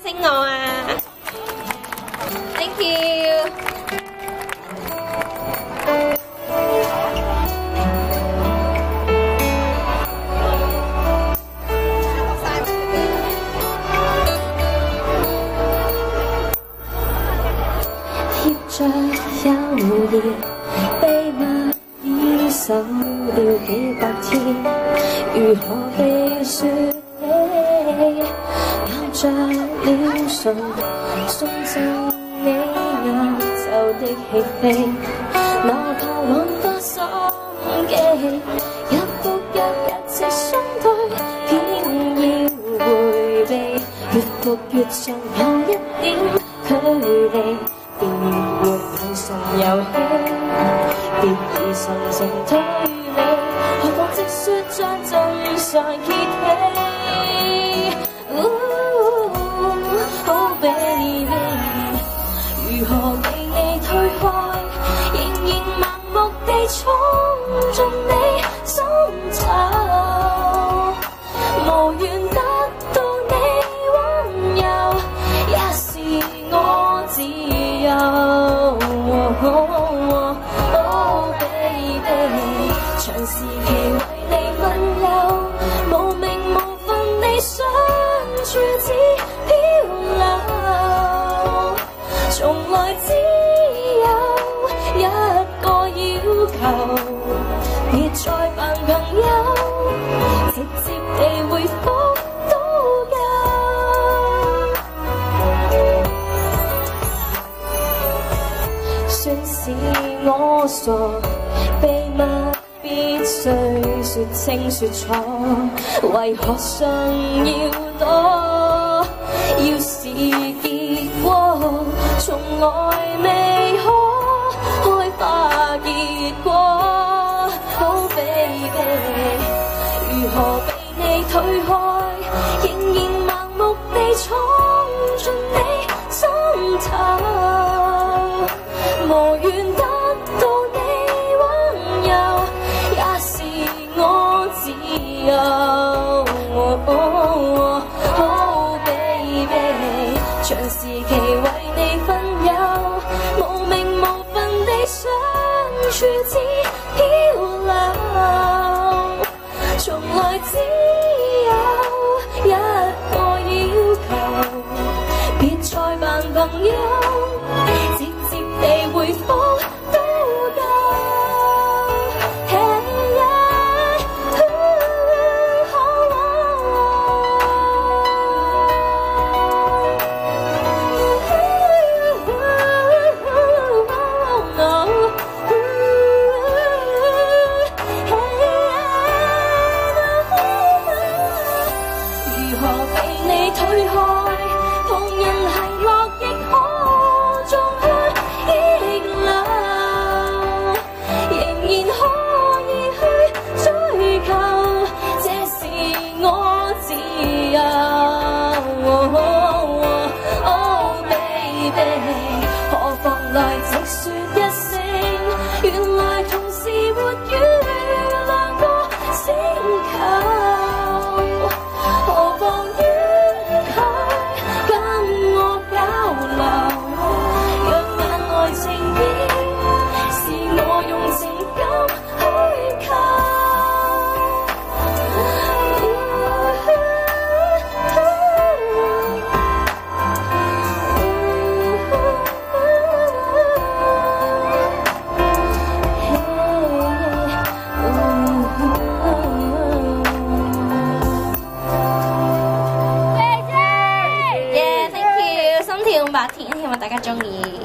升我啊 ！Thank you。貼着友誼，秘密已守了幾百天，如何被說起？咬着了唇，送贈你眼袖的氣飛，哪怕枉花心機，一復一直相對，偏要迴避，越復越像有一點距離。便活像神遊戲，別以神情推理，何況直說將真相揭起。Oh baby， 如何被你推開，仍然盲目地闖進你心頭，無緣得到你溫柔，也是我自由。Oh baby， 長時期為你分憂，無名無份地相處似漂流，從來只有一個要求，別再扮朋友，直接地回覆都夠。說是我傻，秘密必須說清說楚，為何想要躲？要是結果，從來未可開花結果。Oh baby， 如何被你推開，仍然盲目地闖進你心頭，無緣得到你溫柔，也是我自由。Oh baby， 長時期為你分憂，無名無份地相處似漂流，從來只有一個要求，別再扮朋友，直接地回覆都夠。如何被你推開，旁人係樂亦可撞開逆流，仍然可以去追求，這是我自由。Oh baby， 何妨來直說一聲，原來同時活於兩個星球。白田，希望大家鍾意。